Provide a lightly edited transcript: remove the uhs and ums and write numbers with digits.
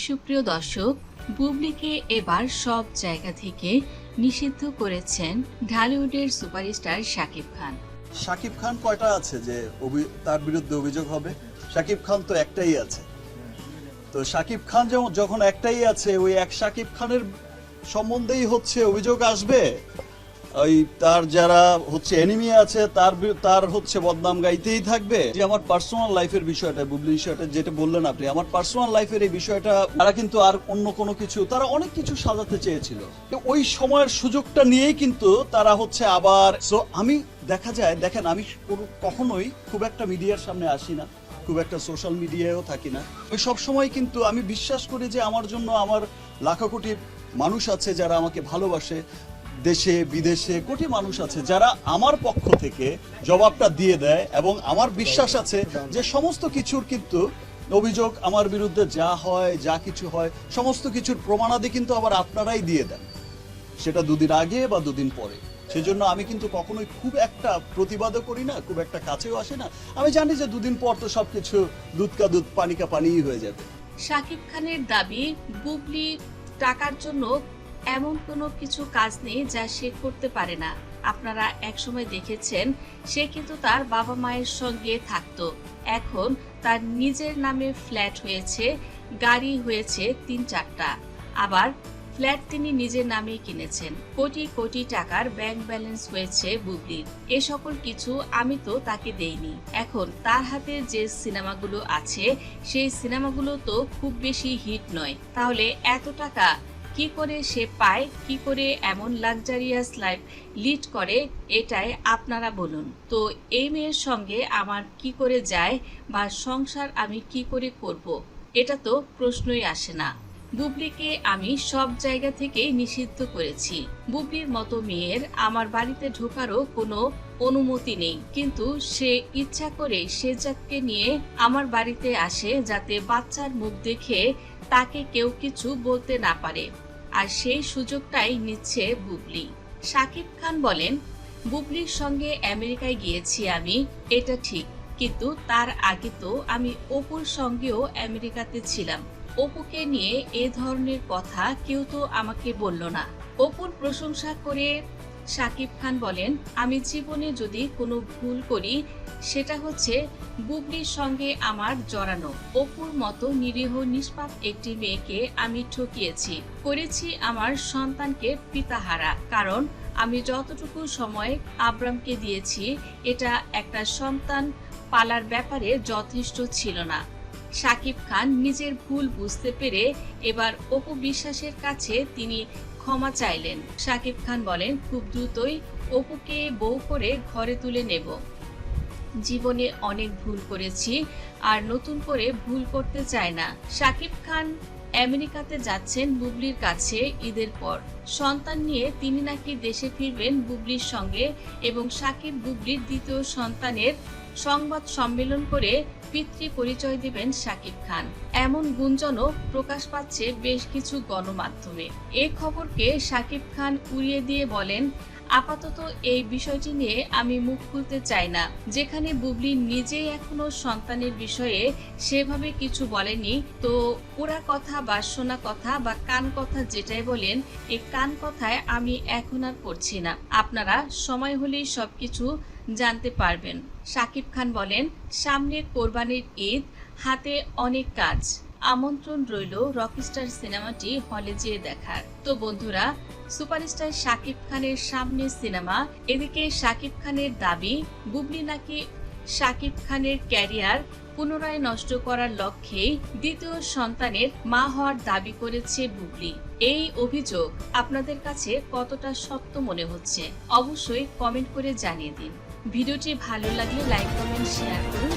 সুপ্রিয় দর্শক, বুবলিকে এবার সব জায়গা থেকে নিষিদ্ধ করেছেন ঢালিউডের সুপারস্টার শাকিব খান। শাকিব খান কয়টা আছে যে তার বিরুদ্ধে অভিযোগ হবে? শাকিব খান তো একটাই আছে। তো শাকিব খান যখন একটাই আছে, ওই এক শাকিব খানের সম্বন্ধেই হচ্ছে অভিযোগ আসবে। ওই তার যারা হচ্ছে এনিমি আছে তার হচ্ছে বদনাম গাইতেই থাকবে। যে আমার পার্সোনাল লাইফের বিষয়টা, বুবলি বিষয়টা যেটা বললেন আপনি, আমার পার্সোনাল লাইফের এই বিষয়টা তারা কিন্তু আর অন্য কোনো কিছু, তারা অনেক কিছু সাজাতে চেয়েছিল। ওই সময়ের সুযোগটা নিয়েই কিন্তু তারা হচ্ছে আবার আমি দেখা যায়, দেখেন আমি কখনোই খুব একটা মিডিয়ার সামনে আসি না, খুব একটা সোশ্যাল মিডিয়ায়ও থাকি না। ওই সবসময় কিন্তু আমি বিশ্বাস করি যে আমার জন্য আমার লাখো কোটি মানুষ আছে যারা আমাকে ভালোবাসে, দেশে বিদেশে কোটি মানুষ আছে যারা আমার পক্ষ থেকে জবাবটা দিয়ে দেয়, এবং আমার বিশ্বাস আছে যে সমস্ত কিছুর কিন্তু অভিযোগ আমার বিরুদ্ধে যা হয়, যা কিছু হয়, সমস্ত কিছুর প্রমাণাদি কিন্তু আবার আপনারাই দিয়ে দেন, সেটা দুদিন আগে বা দুদিন পরে। সেজন্য আমি কিন্তু কখনোই খুব একটা প্রতিবাদও করি না, খুব একটা কাছেও আসে না। আমি জানি যে দুদিন পর তো সবকিছু দুধ কা দুধ পানি কা পানিই হয়ে যাবে। শাকিব খানের দাবি, বুবলি টাকার জন্য এমন কোনো কিছু কাজ নেই যা সে করতে পারে না। আপনারা একসময় দেখেছেন সে কিন্তু তার বাবা মায়ের সঙ্গে থাকতো, এখন তার নিজের নামে ফ্ল্যাট হয়েছে, গাড়ি হয়েছে 3-4টা, আবার ফ্ল্যাট তিনি নিজের নামেই কিনেছেন। কোটি কোটি টাকার ব্যাংক ব্যালেন্স হয়েছে বুবলির। এ সকল কিছু আমি তো তাকে দেইনি। এখন তার হাতে যে সিনেমাগুলো আছে সেই সিনেমাগুলো তো খুব বেশি হিট নয়, তাহলে এত টাকা কি করে সে পায়, কি করে এমন লাক্সারিয়াস লাইফ লিড করে, এটাই আপনারা বলুন। তো এই মেয়ের সঙ্গে আমার কি করে যায় বা সংসার আমি কি করে করব, এটা তো প্রশ্নই আসে না। বুবলিকে আমি সব জায়গা থেকে নিষিদ্ধ করেছি। বুবলির মতো মেয়ের আমার বাড়িতে ঢোকারও কোনো অনুমতি নেই, কিন্তু সে ইচ্ছা করে শেজাদকে নিয়ে আমার বাড়িতে আসে যাতে বাচ্চার মুখ দেখে তাকে কেউ কিছু বলতে না পারে, আর সেই সুযোগটাই নিচ্ছে বুবলি। শাকিব খান বলেন, বুবলির সঙ্গে আমেরিকায় গিয়েছি আমি, এটা ঠিক, কিন্তু তার আগে তো আমি অপুর সঙ্গেও আমেরিকাতে ছিলাম। অপুকে নিয়ে এ ধরনের কথা কেউ তো আমাকে বলল না। অপুর প্রশংসা করে শাকিব খান বলেন, আমি জীবনে যদি কোনো ভুল করি সেটা হচ্ছে বুবলির সঙ্গে আমার জড়ানো। অপুর মতো নিরীহ নিষ্পাপ একটি মেয়েকে আমি ঠকিয়েছি, করেছি আমার সন্তানকে পিতাহারা, কারণ আমি যতটুকু সময় আব্রামকে দিয়েছি এটা একটা সন্তান পালার ব্যাপারে যথেষ্ট ছিল না। শাকিব খান নিজের ভুল বুঝতে পেরে এবার অপু বিশ্বাসের কাছে তিনি ক্ষমা চাইলেন। শাকিব খান বলেন, খুব দ্রুতই অপুকে বউ করে ঘরে তুলে নেব। জীবনে অনেক ভুল করেছি, আর নতুন করে ভুল করতে চায় না। শাকিব খান আমেরিকাতে যাচ্ছেন বুবলির কাছে ঈদের পর। সন্তান নিয়ে তিনি নাকি দেশে ফিরবেন বুবলির সঙ্গে, এবং শাকিব বুবলির দ্বিতীয় সন্তানের সংবাদ সম্মেলন করে পিতৃ পরিচয় দিবেন শাকিব খান। এমন গুঞ্জনও প্রকাশ পাচ্ছে বেশ কিছু গণমাধ্যমে। এই খবরকে শাকিব খান উড়িয়ে দিয়ে বলেন, আপাতত এই বিষয়টি নিয়ে আমি মুখ খুলতে চাই না। যেখানে বুবলি নিজেই এখনো সন্তানের বিষয়ে সেভাবে কিছু বলেনি, তো পুরা কথা বা শোনা কথা বা কান কথা যেটাই বলেন, এই কান কথায় আমি এখন আর পড়ছি না। আপনারা সময় হলেই সবকিছু জানতে পারবেন। শাকিব খান বলেন, সামনে কোরবানির ঈদ, হাতে অনেক কাজ, আমন্ত্রণ রইল রকস্টার সিনেমাটি হলে যেয়ে দেখার। তো বন্ধুরা, সুপারস্টার শাকিব খানের সামনে সিনেমা, এদিকে শাকিব খানের দাবি বুবলি নাকি শাকিব খানের ক্যারিয়ার পুনরায় নষ্ট করার লক্ষ্যেই দ্বিতীয় সন্তানের মা হওয়ার দাবি করেছে বুবলি। এই অভিযোগ আপনাদের কাছে কতটা সত্য মনে হচ্ছে অবশ্যই কমেন্ট করে জানিয়ে দিন। ভিডিওটি ভালো লাগলে লাইক, কমেন্ট, শেয়ার করুন।